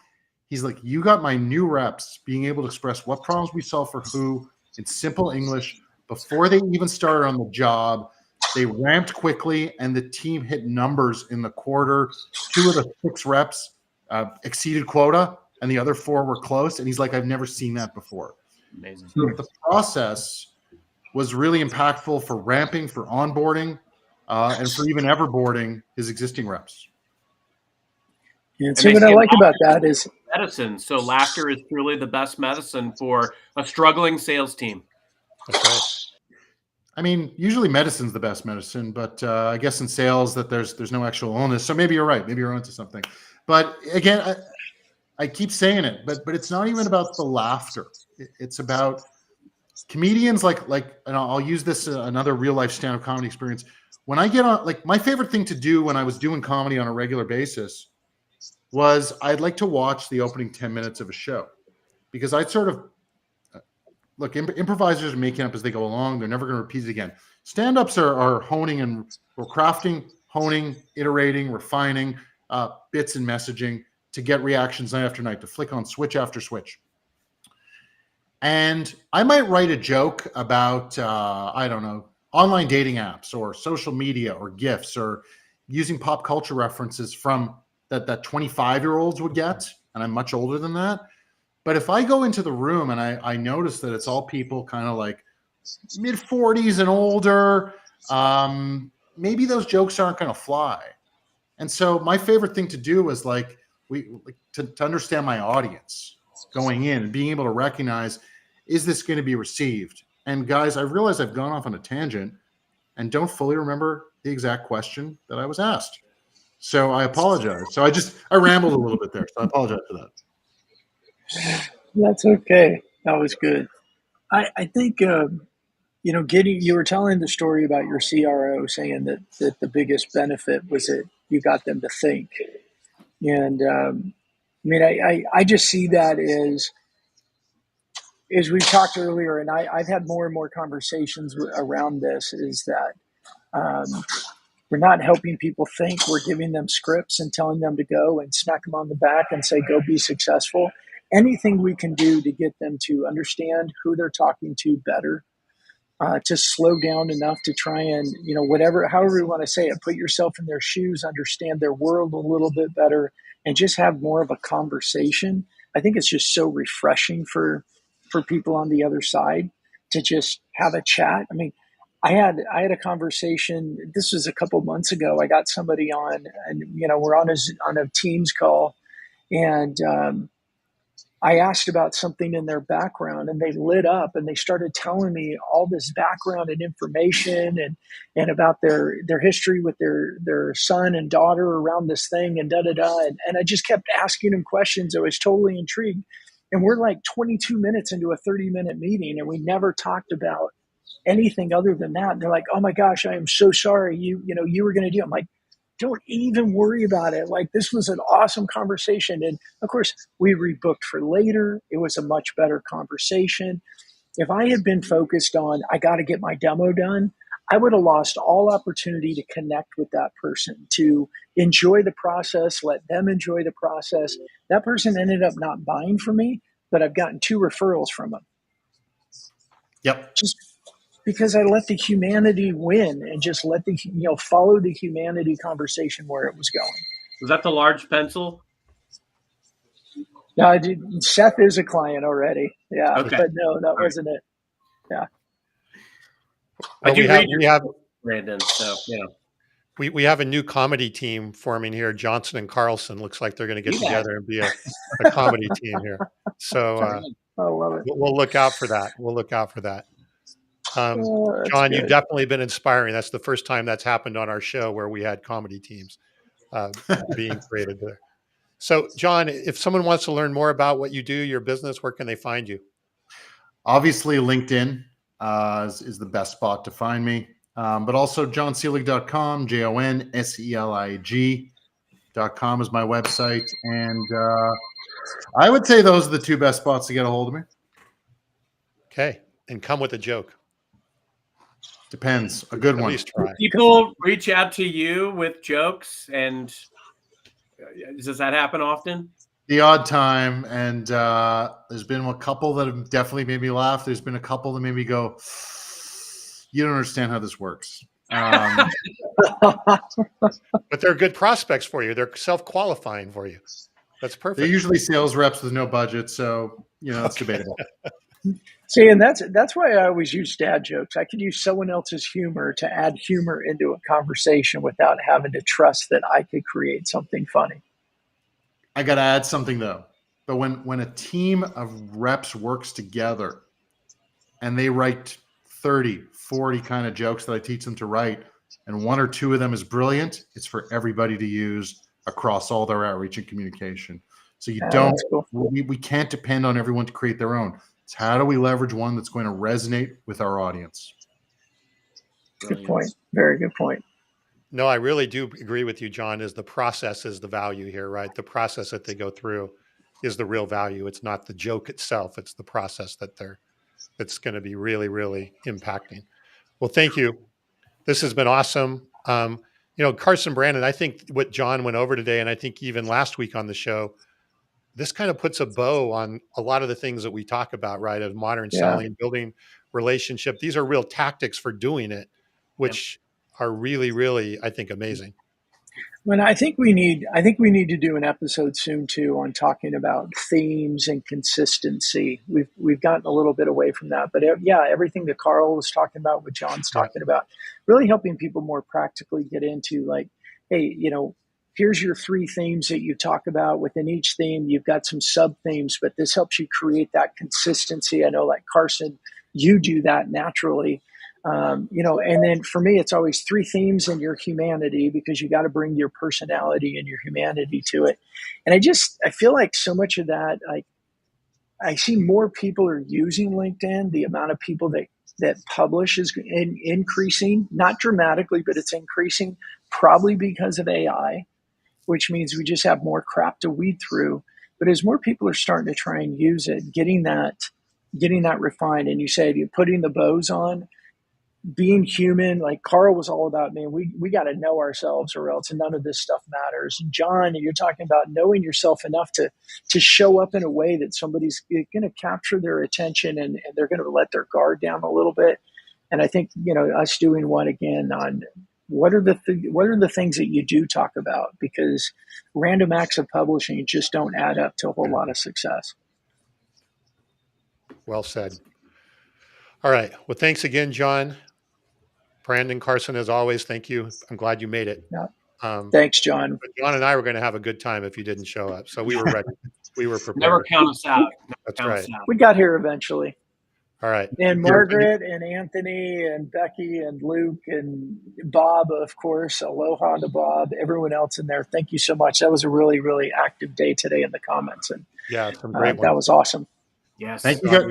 He's like, you got my new reps being able to express what problems we solve for who in simple English before they even started on the job. They ramped quickly, and the team hit numbers in the quarter. 2 of the 6 reps exceeded quota, and the other 4 were close. And he's like, I've never seen that before.
Amazing.
So the process was really impactful for ramping, for onboarding, and for even everboarding his existing reps.
And so what I like about that is
medicine. So laughter is truly the best medicine for a struggling sales team.
That's right.
I mean, usually medicine's the best medicine, but I guess in sales that there's no actual illness. So maybe you're right. Maybe you're onto something. But again, I keep saying it, but it's not even about the laughter. It's about comedians like, and I'll use this another real life stand-up comedy experience. When I get on, like my favorite thing to do when I was doing comedy on a regular basis was I'd like to watch the opening 10 minutes of a show, because I'd sort of look, improvisers are making up as they go along. They're never going to repeat it again. Stand-ups are honing, and we're crafting, honing, iterating, refining bits and messaging to get reactions night after night, to flick on switch after switch. And I might write a joke about, I don't know, online dating apps or social media or GIFs or using pop culture references from that 25-year-olds would get. And I'm much older than that. But if I go into the room and I notice that it's all people kind of like mid-40s and older, maybe those jokes aren't going to fly. And so my favorite thing to do is to understand my audience going in and being able to recognize, is this going to be received? And guys, I realize I've gone off on a tangent and don't fully remember the exact question that I was asked. So I apologize. So I rambled a little bit there. So I apologize for that.
That's okay. That was good. I think, you were telling the story about your CRO saying that the biggest benefit was that you got them to think. And I just see that as we talked earlier, and I've had more and more conversations around this, is that we're not helping people think. We're giving them scripts and telling them to go and smack them on the back and say, go be successful. Anything we can do to get them to understand who they're talking to better, to slow down enough to try and, however you want to say it, put yourself in their shoes, understand their world a little bit better, and just have more of a conversation. I think it's just so refreshing for people on the other side to just have a chat. I mean, I had a conversation. This was a couple months ago. I got somebody on, and we're on a Teams call, and I asked about something in their background, and they lit up and they started telling me all this background and information and about their history with their son and daughter around this thing and da-da-da. And I just kept asking them questions. I was totally intrigued. And we're like 22 minutes into a 30-minute meeting, and we never talked about anything other than that. And they're like, oh my gosh, I am so sorry. You were going to do it. I'm like, don't even worry about it. Like, this was an awesome conversation. And of course, we rebooked for later. It was a much better conversation. If I had been focused on, I got to get my demo done, I would have lost all opportunity to connect with that person, to enjoy the process, let them enjoy the process. That person ended up not buying from me, but I've gotten 2 referrals from them.
Yep.
Just because I let the humanity win and just let follow the humanity conversation where it was going.
Was that the large pencil?
No, Seth is a client already. Yeah,
Okay.
But no, that wasn't it. Yeah.
I
Well,
do
we have
read
we
your
have
Brandon. So
we have a new comedy team forming here. Johnson and Carlson looks like they're going to get
See that?
together and be a comedy team here. So
Right.
I love it.
we'll look out for that. We'll look out for that.
That's
John, you've
good.
definitely been inspiring. That's the first time that's happened on our show where we had comedy teams being created there. So, John, if someone wants to learn more about what you do, your business, where can they find you?
Obviously, LinkedIn is the best spot to find me. But also jonselig.com, JONSELIG.com is my website. And I would say those are the two best spots to get a hold of me.
Okay. And come with a joke.
Depends. A good
At
one.
least try.
People reach out to you with jokes, and does that happen often?
The odd time. And there's been a couple that have definitely made me laugh. There's been a couple that made me go, you don't understand how this works.
But they're good prospects for you. They're self-qualifying for you. That's perfect.
They're usually sales reps with no budget. So, it's debatable.
See, and that's why I always use dad jokes. I could use someone else's humor to add humor into a conversation without having to trust that I could create something funny.
I got to add something though. But when a team of reps works together and they write 30, 40 kind of jokes that I teach them to write, and one or two of them is brilliant, it's for everybody to use across all their outreach and communication. So
That's cool.
we can't depend on everyone to create their own. It's how do we leverage one that's going to resonate with our audience?
Good point. Very good point.
No, I really do agree with you, John, is the process is the value here, right? The process that they go through is the real value. It's not the joke itself. It's the process that's going to be really, really impacting. Well, thank you. This has been awesome. Carson Brandon, I think what John went over today, and I think even last week on the show, this kind of puts a bow on a lot of the things that we talk about, right? Of modern selling, building relationship. These are real tactics for doing it, which are really, really, I think, amazing.
Well, I think we need to do an episode soon too on talking about themes and consistency. We've gotten a little bit away from that, but everything that Carl was talking about, what John's talking about, really helping people more practically get into like, hey, here's your 3 themes that you talk about. Within each theme, you've got some sub themes, but this helps you create that consistency. I know, like Carson, you do that naturally. And then for me, it's always 3 themes in your humanity, because you got to bring your personality and your humanity to it. And I feel like so much of that, I see more people are using LinkedIn. The amount of people that publish is increasing, not dramatically, but it's increasing, probably because of AI, which means we just have more crap to weed through. But as more people are starting to try and use it, getting that refined, and you said you're putting the bows on, being human, like Carl was all about, man, we got to know ourselves or else none of this stuff matters. John, you're talking about knowing yourself enough to show up in a way that somebody's going to capture their attention and they're going to let their guard down a little bit. And I think, us doing one again on what are the things that you do talk about, because random acts of publishing just don't add up to a whole lot of success.
Well said. All right. Well, thanks again, John. Brandon, Carson, as always, thank you. I'm glad you made it.
Yeah. Thanks, John.
But John and I were going to have a good time if you didn't show up. So we were ready. We were prepared.
Never count us out.
That's right.
We got here eventually.
All right.
And Margaret and Anthony and Becky and Luke and Bob, of course. Aloha to Bob, everyone else in there. Thank you so much. That was a really, really active day today in the comments. And
some great ones.
That was awesome.
Yes.
Thank you guys.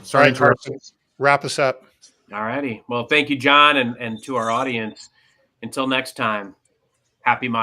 Sorry, Carson. Wrap us up.
All righty. Well, thank you, John, and to our audience. Until next time, happy modern.